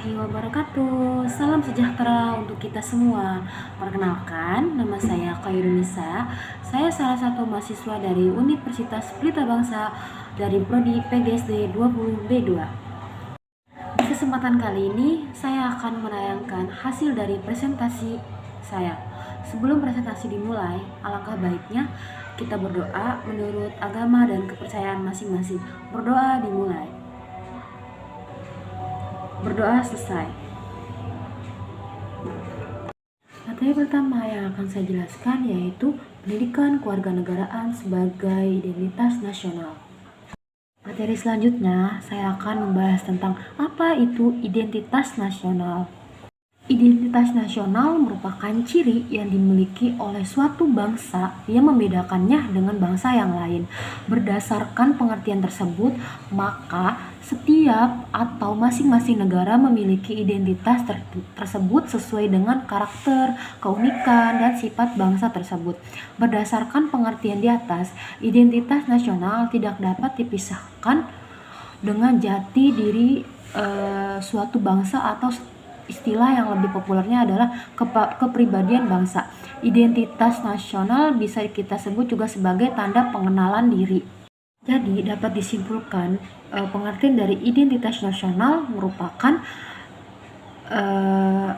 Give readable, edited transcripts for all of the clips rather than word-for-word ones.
warahmatullahi wabarakatuh. Salam sejahtera untuk kita semua. Perkenalkan, nama saya Khairunisa. Saya salah satu mahasiswa dari Universitas Pelita Bangsa dari Prodi PGSD 20B2. Di kesempatan kali ini, saya akan menayangkan hasil dari presentasi saya. Sebelum presentasi dimulai, alangkah baiknya kita berdoa menurut agama dan kepercayaan masing-masing. Berdoa dimulai. Berdoa selesai. Materi pertama yang akan saya jelaskan yaitu pendidikan kewarganegaraan sebagai identitas nasional. Materi selanjutnya saya akan membahas tentang apa itu identitas nasional. Identitas nasional merupakan ciri yang dimiliki oleh suatu bangsa yang membedakannya dengan bangsa yang lain. Berdasarkan pengertian tersebut, maka setiap atau masing-masing negara memiliki identitas tersebut sesuai dengan karakter, keunikan, dan sifat bangsa tersebut. Berdasarkan pengertian di atas, identitas nasional tidak dapat dipisahkan dengan jati diri suatu bangsa atau istilah yang lebih populernya adalah kepribadian bangsa. Identitas nasional bisa kita sebut juga sebagai tanda pengenalan diri. Jadi dapat disimpulkan pengertian dari identitas nasional merupakan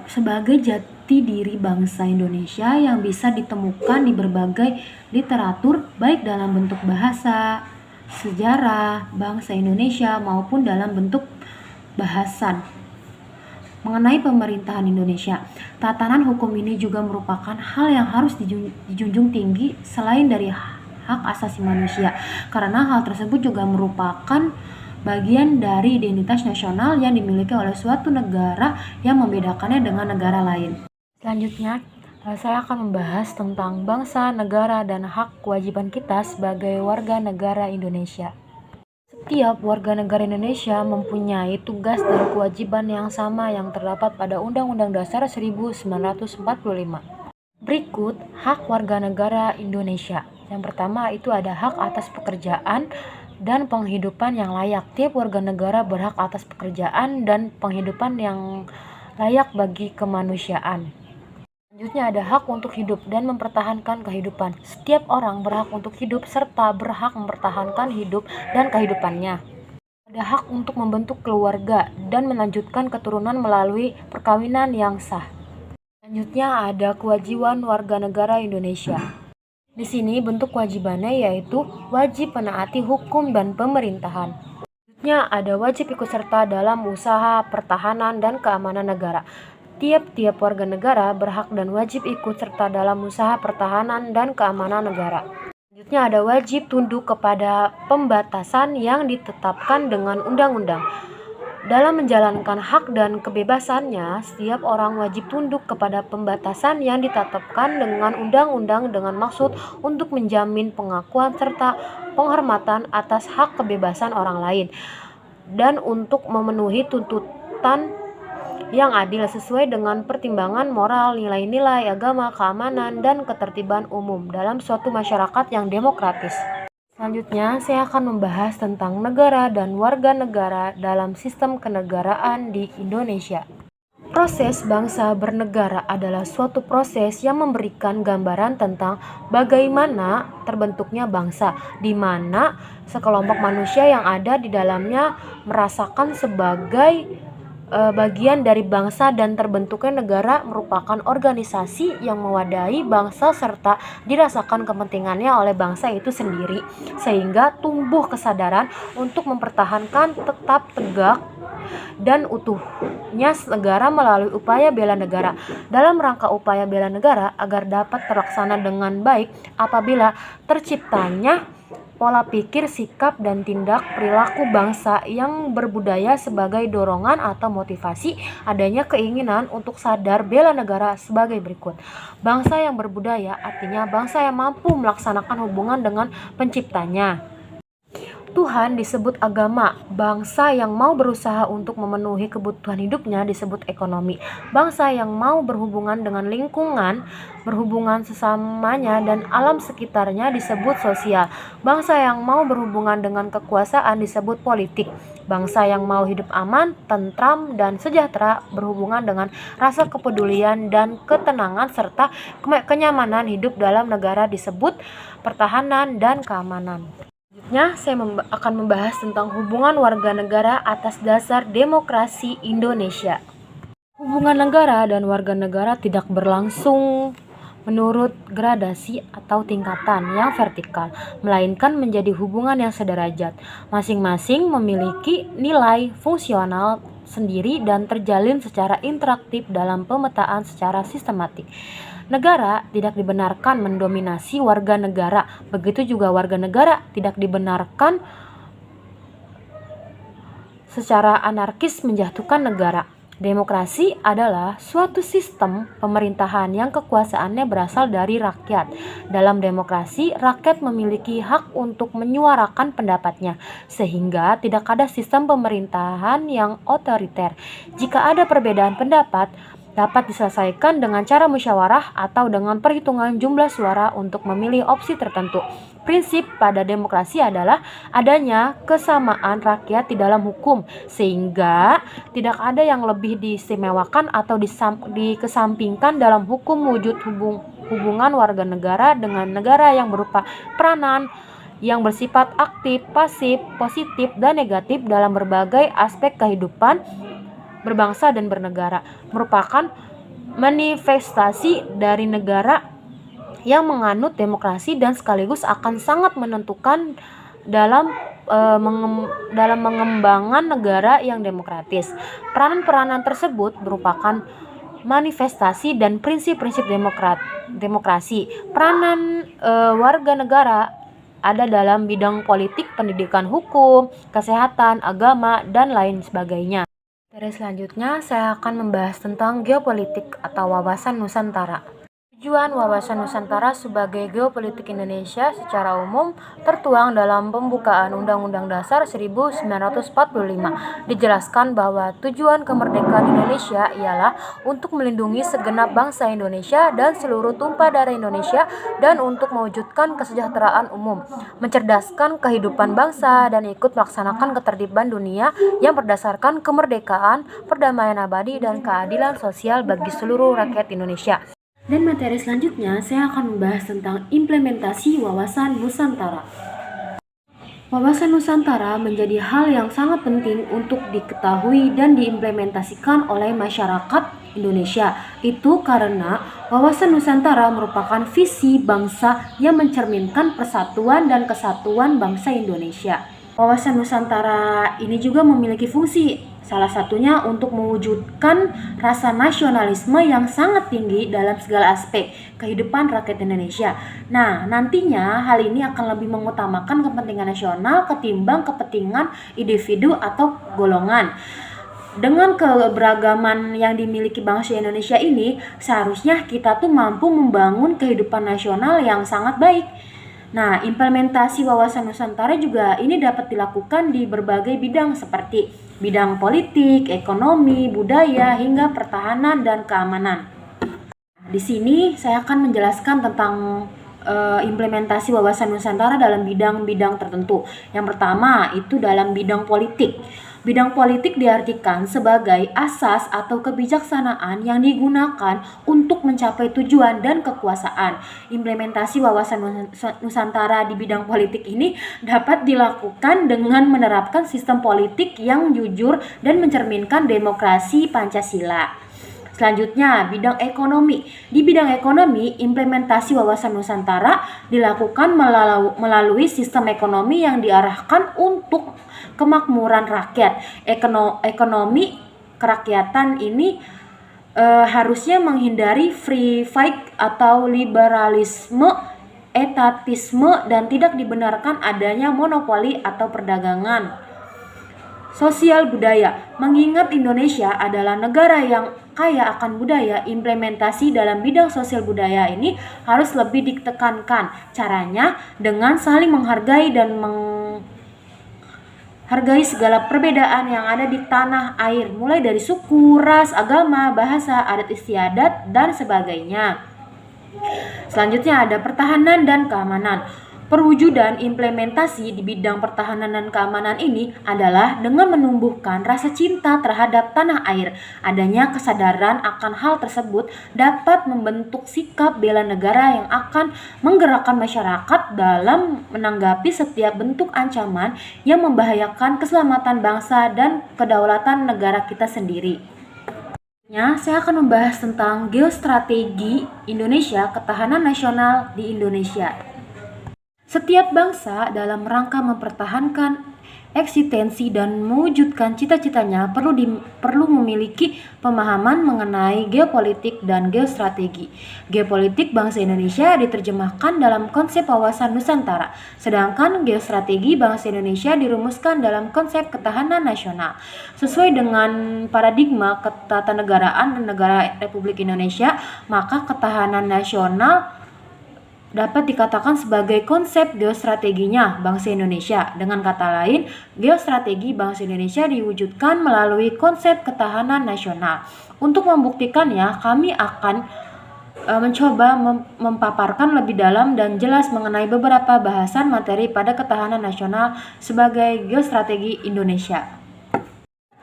sebagai jati diri bangsa Indonesia yang bisa ditemukan di berbagai literatur baik dalam bentuk bahasa, sejarah bangsa Indonesia maupun dalam bentuk bahasan mengenai pemerintahan Indonesia. Tatanan hukum ini juga merupakan hal yang harus dijunjung tinggi selain dari hak asasi manusia, karena hal tersebut juga merupakan bagian dari identitas nasional yang dimiliki oleh suatu negara yang membedakannya dengan negara lain. Selanjutnya, saya akan membahas tentang bangsa, negara, dan hak kewajiban kita sebagai warga negara Indonesia. Setiap warga negara Indonesia mempunyai tugas dan kewajiban yang sama yang terdapat pada Undang-Undang Dasar 1945. Berikut hak warga negara Indonesia. Yang pertama itu ada hak atas pekerjaan dan penghidupan yang layak. Tiap warga negara berhak atas pekerjaan dan penghidupan yang layak bagi kemanusiaan. Selanjutnya ada hak untuk hidup dan mempertahankan kehidupan. Setiap orang berhak untuk hidup serta berhak mempertahankan hidup dan kehidupannya. Ada hak untuk membentuk keluarga dan melanjutkan keturunan melalui perkawinan yang sah. Selanjutnya ada kewajiban warga negara Indonesia. Di sini bentuk kewajibannya yaitu wajib menaati hukum dan pemerintahan. Selanjutnya ada wajib ikut serta dalam usaha pertahanan dan keamanan negara. Tiap-tiap warga negara berhak dan wajib ikut serta dalam usaha pertahanan dan keamanan negara. Selanjutnya ada wajib tunduk kepada pembatasan yang ditetapkan dengan undang-undang. Dalam menjalankan hak dan kebebasannya, setiap orang wajib tunduk kepada pembatasan yang ditetapkan dengan undang-undang dengan maksud untuk menjamin pengakuan serta penghormatan atas hak kebebasan orang lain dan untuk memenuhi tuntutan yang adil sesuai dengan pertimbangan moral, nilai-nilai agama, keamanan, dan ketertiban umum dalam suatu masyarakat yang demokratis. Selanjutnya, saya akan membahas tentang negara dan warga negara dalam sistem kenegaraan di Indonesia. Proses bangsa bernegara adalah suatu proses yang memberikan gambaran tentang bagaimana terbentuknya bangsa, di mana sekelompok manusia yang ada di dalamnya merasakan sebagai bagian dari bangsa, dan terbentuknya negara merupakan organisasi yang mewadahi bangsa serta dirasakan kepentingannya oleh bangsa itu sendiri, sehingga tumbuh kesadaran untuk mempertahankan tetap tegak dan utuhnya negara melalui upaya bela negara. Dalam rangka upaya bela negara agar dapat terlaksana dengan baik apabila terciptanya pola pikir, sikap, dan tindak perilaku bangsa yang berbudaya sebagai dorongan atau motivasi adanya keinginan untuk sadar bela negara sebagai berikut. Bangsa yang berbudaya artinya bangsa yang mampu melaksanakan hubungan dengan penciptanya. Tuhan disebut agama. Bangsa yang mau berusaha untuk memenuhi kebutuhan hidupnya disebut ekonomi. Bangsa yang mau berhubungan dengan lingkungan, berhubungan sesamanya dan alam sekitarnya disebut sosial. Bangsa yang mau berhubungan dengan kekuasaan disebut politik. Bangsa yang mau hidup aman, tentram, dan sejahtera berhubungan dengan rasa kepedulian dan ketenangan serta kenyamanan hidup dalam negara disebut pertahanan dan keamanan. Selanjutnya, saya akan membahas tentang hubungan warga negara atas dasar demokrasi Indonesia. Hubungan negara dan warga negara tidak berlangsung menurut gradasi atau tingkatan yang vertikal, melainkan menjadi hubungan yang sederajat. Masing-masing memiliki nilai fungsional sendiri dan terjalin secara interaktif dalam pemetaan secara sistematik. Negara tidak dibenarkan mendominasi warga negara, begitu juga warga negara tidak dibenarkan secara anarkis menjatuhkan negara. Demokrasi adalah suatu sistem pemerintahan yang kekuasaannya berasal dari rakyat. Dalam demokrasi, rakyat memiliki hak untuk menyuarakan pendapatnya, sehingga tidak ada sistem pemerintahan yang otoriter. Jika ada perbedaan pendapat, dapat diselesaikan dengan cara musyawarah atau dengan perhitungan jumlah suara untuk memilih opsi tertentu. Prinsip pada demokrasi adalah adanya kesamaan rakyat di dalam hukum, sehingga tidak ada yang lebih diistimewakan atau dikesampingkan dalam hukum. Wujud hubungan warga negara dengan negara yang berupa peranan yang bersifat aktif, pasif, positif, dan negatif dalam berbagai aspek kehidupan berbangsa dan bernegara, merupakan manifestasi dari negara yang menganut demokrasi dan sekaligus akan sangat menentukan dalam mengembangkan negara yang demokratis. Peranan-peranan tersebut merupakan manifestasi dan prinsip-prinsip demokrasi. Peranan warga negara ada dalam bidang politik, pendidikan, hukum, kesehatan, agama, dan lain sebagainya. Dari selanjutnya, saya akan membahas tentang geopolitik atau wawasan Nusantara. Tujuan wawasan Nusantara sebagai geopolitik Indonesia secara umum tertuang dalam pembukaan Undang-Undang Dasar 1945. Dijelaskan bahwa tujuan kemerdekaan Indonesia ialah untuk melindungi segenap bangsa Indonesia dan seluruh tumpah darah Indonesia dan untuk mewujudkan kesejahteraan umum, mencerdaskan kehidupan bangsa dan ikut melaksanakan ketertiban dunia yang berdasarkan kemerdekaan, perdamaian abadi, dan keadilan sosial bagi seluruh rakyat Indonesia. Dan materi selanjutnya saya akan membahas tentang implementasi wawasan Nusantara. Wawasan Nusantara menjadi hal yang sangat penting untuk diketahui dan diimplementasikan oleh masyarakat Indonesia. Itu karena wawasan Nusantara merupakan visi bangsa yang mencerminkan persatuan dan kesatuan bangsa Indonesia. Wawasan Nusantara ini juga memiliki fungsi, salah satunya untuk mewujudkan rasa nasionalisme yang sangat tinggi dalam segala aspek kehidupan rakyat Indonesia. Nah, nantinya hal ini akan lebih mengutamakan kepentingan nasional ketimbang kepentingan individu atau golongan. Dengan keberagaman yang dimiliki bangsa Indonesia ini, seharusnya kita tuh mampu membangun kehidupan nasional yang sangat baik. Nah, implementasi wawasan Nusantara juga ini dapat dilakukan di berbagai bidang seperti bidang politik, ekonomi, budaya, hingga pertahanan dan keamanan. Di sini saya akan menjelaskan tentang implementasi wawasan Nusantara dalam bidang-bidang tertentu. Yang pertama itu dalam bidang politik. Bidang politik diartikan sebagai asas atau kebijaksanaan yang digunakan untuk mencapai tujuan dan kekuasaan. Implementasi wawasan Nusantara di bidang politik ini dapat dilakukan dengan menerapkan sistem politik yang jujur dan mencerminkan demokrasi Pancasila. Selanjutnya, bidang ekonomi. Di bidang ekonomi, implementasi wawasan Nusantara dilakukan melalui sistem ekonomi yang diarahkan untuk kemakmuran rakyat. Ekonomi kerakyatan ini harusnya menghindari free fight atau liberalisme, etatisme, dan tidak dibenarkan adanya monopoli atau perdagangan. Sosial budaya. Mengingat Indonesia adalah negara yang kaya akan budaya, implementasi dalam bidang sosial budaya ini harus lebih ditekankan. Caranya dengan saling menghargai dan menghargai segala perbedaan yang ada di tanah air, mulai dari suku, ras, agama, bahasa, adat istiadat, dan sebagainya. Selanjutnya ada pertahanan dan keamanan. Perwujudan implementasi di bidang pertahanan dan keamanan ini adalah dengan menumbuhkan rasa cinta terhadap tanah air. Adanya kesadaran akan hal tersebut dapat membentuk sikap bela negara yang akan menggerakkan masyarakat dalam menanggapi setiap bentuk ancaman yang membahayakan keselamatan bangsa dan kedaulatan negara kita sendiri. Saya akan membahas tentang geostrategi Indonesia, ketahanan nasional di Indonesia. Setiap bangsa dalam rangka mempertahankan eksistensi dan mewujudkan cita-citanya perlu memiliki pemahaman mengenai geopolitik dan geostrategi. Geopolitik bangsa Indonesia diterjemahkan dalam konsep wawasan Nusantara, sedangkan geostrategi bangsa Indonesia dirumuskan dalam konsep ketahanan nasional. Sesuai dengan paradigma ketatanegaraan dan negara Republik Indonesia, maka ketahanan nasional dapat dikatakan sebagai konsep geostrateginya bangsa Indonesia. Dengan kata lain, geostrategi bangsa Indonesia diwujudkan melalui konsep ketahanan nasional. Untuk membuktikannya, kami akan mencoba memaparkan lebih dalam dan jelas mengenai beberapa bahasan materi pada ketahanan nasional sebagai geostrategi Indonesia.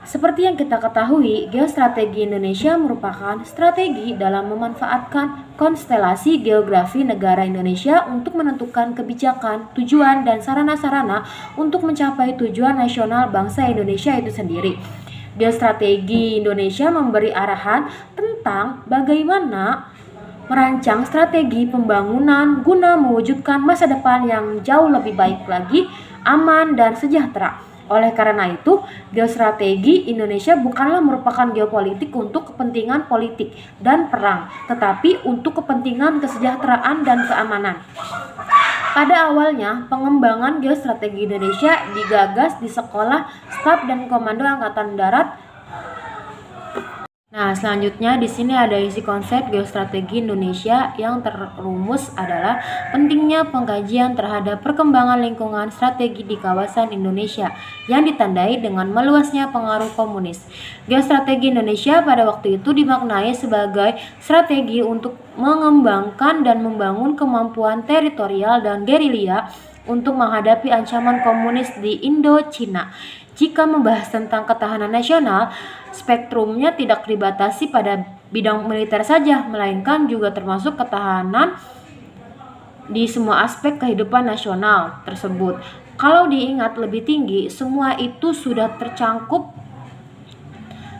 Seperti yang kita ketahui, geostrategi Indonesia merupakan strategi dalam memanfaatkan konstelasi geografi negara Indonesia untuk menentukan kebijakan, tujuan, dan sarana-sarana untuk mencapai tujuan nasional bangsa Indonesia itu sendiri. Geostrategi Indonesia memberi arahan tentang bagaimana merancang strategi pembangunan guna mewujudkan masa depan yang jauh lebih baik lagi, aman, dan sejahtera. Oleh karena itu, geostrategi Indonesia bukanlah merupakan geopolitik untuk kepentingan politik dan perang, tetapi untuk kepentingan kesejahteraan dan keamanan. Pada awalnya, pengembangan geostrategi Indonesia digagas di Sekolah Staf dan Komando Angkatan Darat. Selanjutnya di sini ada isi konsep geostrategi Indonesia yang terumus adalah pentingnya pengkajian terhadap perkembangan lingkungan strategi di kawasan Indonesia yang ditandai dengan meluasnya pengaruh komunis. Geostrategi Indonesia pada waktu itu dimaknai sebagai strategi untuk mengembangkan dan membangun kemampuan teritorial dan gerilya untuk menghadapi ancaman komunis di Indochina. Jika membahas tentang ketahanan nasional, spektrumnya tidak dibatasi pada bidang militer saja, melainkan juga termasuk ketahanan di semua aspek kehidupan nasional tersebut. Kalau diingat lebih tinggi, semua itu sudah tercangkup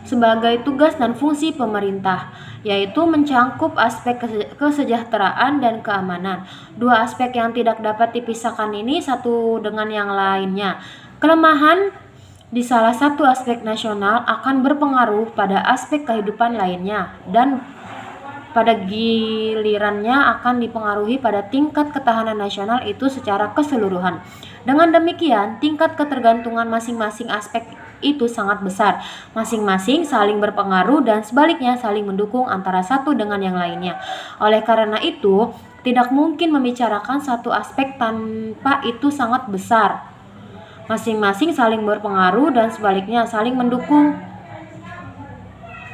sebagai tugas dan fungsi pemerintah, yaitu mencangkup aspek kesejahteraan dan keamanan. Dua aspek yang tidak dapat dipisahkan ini satu dengan yang lainnya. Kelemahan di salah satu aspek nasional akan berpengaruh pada aspek kehidupan lainnya dan pada gilirannya akan dipengaruhi pada tingkat ketahanan nasional itu secara keseluruhan. Dengan demikian, tingkat ketergantungan masing-masing aspek itu sangat besar. Masing-masing saling berpengaruh dan sebaliknya saling mendukung antara satu dengan yang lainnya. Oleh karena itu, tidak mungkin membicarakan satu aspek tanpa itu sangat besar. Masing-masing saling berpengaruh dan sebaliknya saling mendukung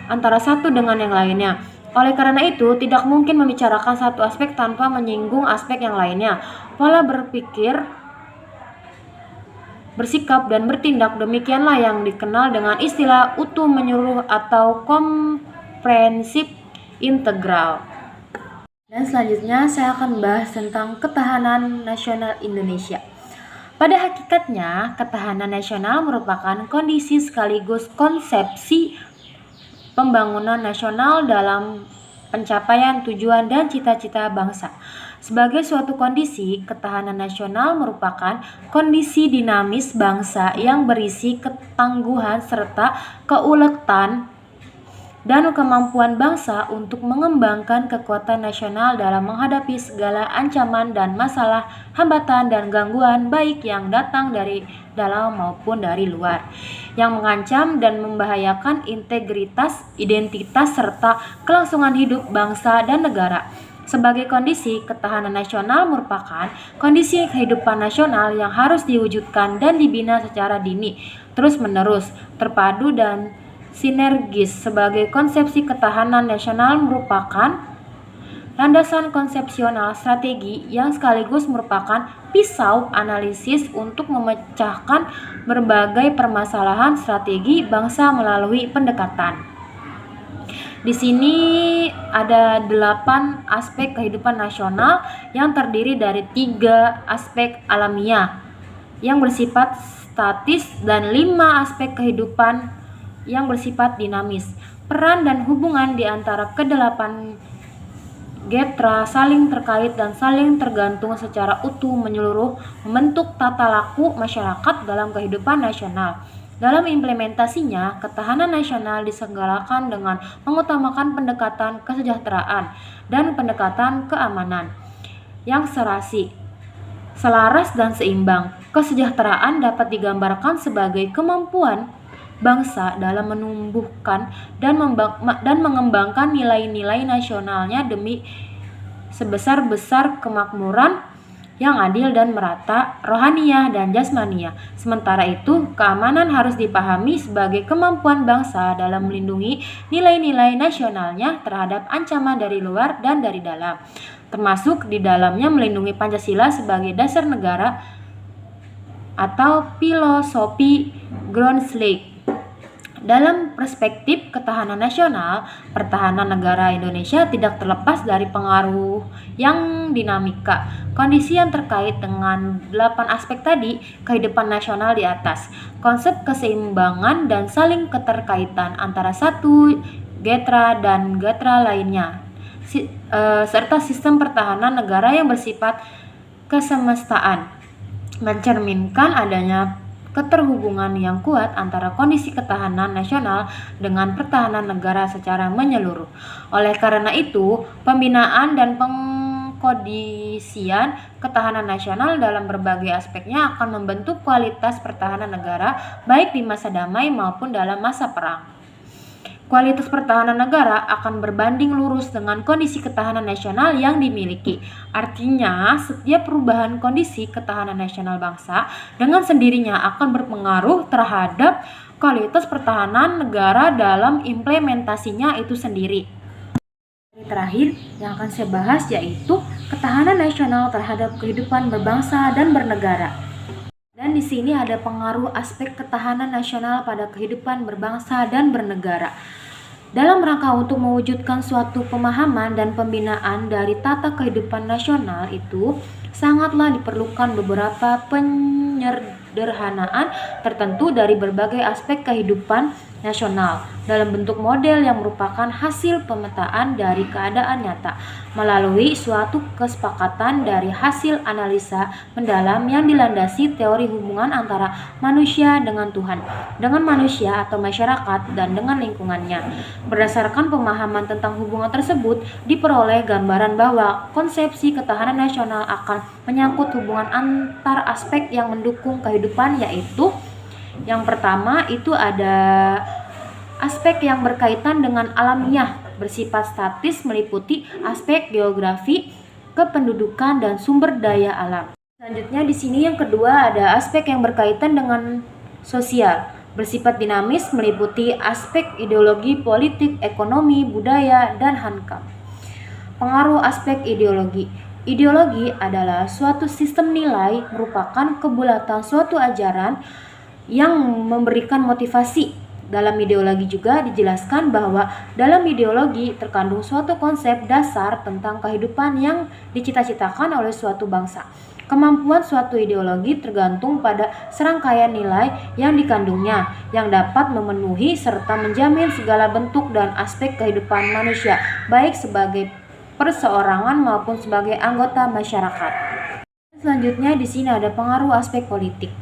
antara satu dengan yang lainnya. Oleh karena itu, tidak mungkin membicarakan satu aspek tanpa menyinggung aspek yang lainnya. Pola berpikir, bersikap, dan bertindak demikianlah yang dikenal dengan istilah utuh menyeluruh atau komprehensif integral. Dan selanjutnya saya akan bahas tentang ketahanan nasional Indonesia. Pada hakikatnya, ketahanan nasional merupakan kondisi sekaligus konsepsi pembangunan nasional dalam pencapaian tujuan dan cita-cita bangsa. Sebagai suatu kondisi, ketahanan nasional merupakan kondisi dinamis bangsa yang berisi ketangguhan serta keuletan dan kemampuan bangsa untuk mengembangkan kekuatan nasional dalam menghadapi segala ancaman dan masalah, hambatan dan gangguan baik yang datang dari dalam maupun dari luar, yang mengancam dan membahayakan integritas, identitas, serta kelangsungan hidup bangsa dan negara. Sebagai kondisi, ketahanan nasional merupakan kondisi kehidupan nasional yang harus diwujudkan dan dibina secara dini, terus-menerus, terpadu dan sinergis. Sebagai konsepsi ketahanan nasional merupakan landasan konsepsional strategi yang sekaligus merupakan pisau analisis untuk memecahkan berbagai permasalahan strategi bangsa melalui pendekatan. Di sini ada 8 aspek kehidupan nasional yang terdiri dari 3 aspek alamiah yang bersifat statis dan 5 aspek kehidupan yang bersifat dinamis. Peran dan hubungan di antara kedelapan getra saling terkait dan saling tergantung secara utuh menyeluruh membentuk tata laku masyarakat dalam kehidupan nasional. Dalam implementasinya, ketahanan nasional disenggalakan dengan mengutamakan pendekatan kesejahteraan dan pendekatan keamanan yang selaras dan seimbang. Kesejahteraan dapat digambarkan sebagai kemampuan bangsa dalam menumbuhkan dan mengembangkan nilai-nilai nasionalnya demi sebesar-besar kemakmuran yang adil dan merata, rohaniah dan jasmaniah. Sementara itu, keamanan harus dipahami sebagai kemampuan bangsa dalam melindungi nilai-nilai nasionalnya terhadap ancaman dari luar dan dari dalam, termasuk di dalamnya melindungi Pancasila sebagai dasar negara atau filosofi Groundsley. Dalam perspektif ketahanan nasional, pertahanan negara Indonesia tidak terlepas dari pengaruh yang dinamika. Kondisi yang terkait dengan 8 aspek tadi, kehidupan nasional di atas, konsep keseimbangan dan saling keterkaitan antara satu getra dan getra lainnya, serta sistem pertahanan negara yang bersifat kesemestaan, mencerminkan adanya keterhubungan yang kuat antara kondisi ketahanan nasional dengan pertahanan negara secara menyeluruh. Oleh karena itu, pembinaan dan pengkondisian ketahanan nasional dalam berbagai aspeknya akan membentuk kualitas pertahanan negara baik di masa damai maupun dalam masa perang. Kualitas pertahanan negara akan berbanding lurus dengan kondisi ketahanan nasional yang dimiliki. Artinya, setiap perubahan kondisi ketahanan nasional bangsa dengan sendirinya akan berpengaruh terhadap kualitas pertahanan negara dalam implementasinya itu sendiri. Terakhir yang akan saya bahas yaitu ketahanan nasional terhadap kehidupan berbangsa dan bernegara. Dan di sini ada pengaruh aspek ketahanan nasional pada kehidupan berbangsa dan bernegara. Dalam rangka untuk mewujudkan suatu pemahaman dan pembinaan dari tata kehidupan nasional itu, sangatlah diperlukan beberapa penyederhanaan tertentu dari berbagai aspek kehidupan nasional dalam bentuk model yang merupakan hasil pemetaan dari keadaan nyata melalui suatu kesepakatan dari hasil analisa mendalam yang dilandasi teori hubungan antara manusia dengan Tuhan, dengan manusia atau masyarakat, dan dengan lingkungannya. Berdasarkan pemahaman tentang hubungan tersebut, diperoleh gambaran bahwa konsepsi ketahanan nasional akan menyangkut hubungan antar aspek yang mendukung kehidupan, yaitu yang pertama itu ada aspek yang berkaitan dengan alamiah bersifat statis meliputi aspek geografi, kependudukan, dan sumber daya alam. Selanjutnya di sini yang kedua ada aspek yang berkaitan dengan sosial bersifat dinamis meliputi aspek ideologi, politik, ekonomi, budaya, dan hankam. Pengaruh aspek ideologi. Ideologi adalah suatu sistem nilai merupakan kebulatan suatu ajaran yang memberikan motivasi. Dalam ideologi juga dijelaskan bahwa dalam ideologi terkandung suatu konsep dasar tentang kehidupan yang dicita-citakan oleh suatu bangsa. Kemampuan suatu ideologi tergantung pada serangkaian nilai yang dikandungnya, yang dapat memenuhi serta menjamin segala bentuk dan aspek kehidupan manusia, baik sebagai perseorangan maupun sebagai anggota masyarakat. Selanjutnya di sini ada pengaruh aspek politik.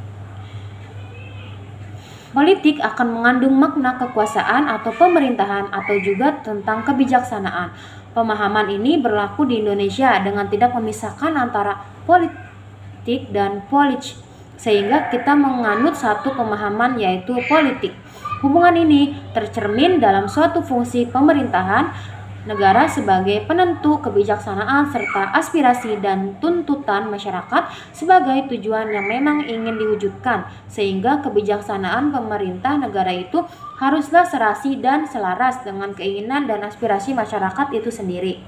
Politik akan mengandung makna kekuasaan atau pemerintahan atau juga tentang kebijaksanaan. Pemahaman ini berlaku di Indonesia dengan tidak memisahkan antara politik dan politik, sehingga kita menganut satu pemahaman yaitu politik. Hubungan ini tercermin dalam suatu fungsi pemerintahan negara sebagai penentu kebijaksanaan serta aspirasi dan tuntutan masyarakat sebagai tujuan yang memang ingin diwujudkan, sehingga kebijaksanaan pemerintah negara itu haruslah serasi dan selaras dengan keinginan dan aspirasi masyarakat itu sendiri.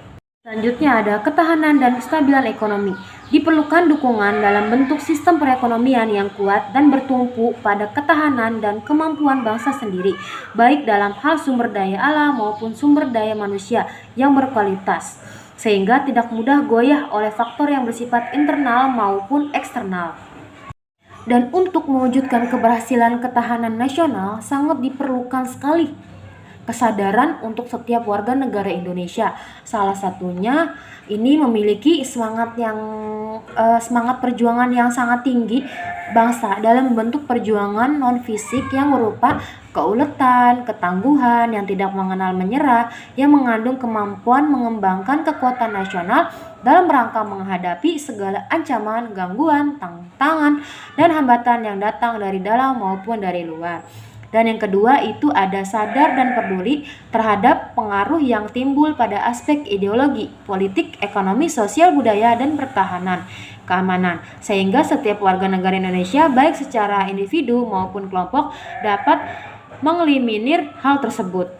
Selanjutnya ada ketahanan dan kestabilan ekonomi. Diperlukan dukungan dalam bentuk sistem perekonomian yang kuat dan bertumpu pada ketahanan dan kemampuan bangsa sendiri, baik dalam hal sumber daya alam maupun sumber daya manusia yang berkualitas, sehingga tidak mudah goyah oleh faktor yang bersifat internal maupun eksternal. Dan untuk mewujudkan keberhasilan ketahanan nasional sangat diperlukan sekali kesadaran untuk setiap warga negara Indonesia. Salah satunya ini memiliki semangat perjuangan yang sangat tinggi bangsa dalam membentuk perjuangan non fisik yang berupa keuletan, ketangguhan yang tidak mengenal menyerah, yang mengandung kemampuan mengembangkan kekuatan nasional dalam rangka menghadapi segala ancaman, gangguan, tantangan, dan hambatan yang datang dari dalam maupun dari luar. Dan yang kedua itu ada sadar dan peduli terhadap pengaruh yang timbul pada aspek ideologi, politik, ekonomi, sosial, budaya, dan pertahanan, keamanan. Sehingga setiap warga negara Indonesia baik secara individu maupun kelompok dapat mengeliminir hal tersebut.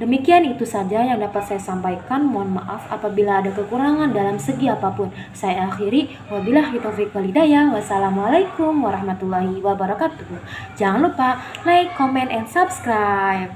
Demikian itu saja yang dapat saya sampaikan. Mohon maaf apabila ada kekurangan dalam segi apapun. Saya akhiri. Wabillahi taufiq wal hidayah. Wassalamualaikum warahmatullahi wabarakatuh. Jangan lupa like, comment, and subscribe.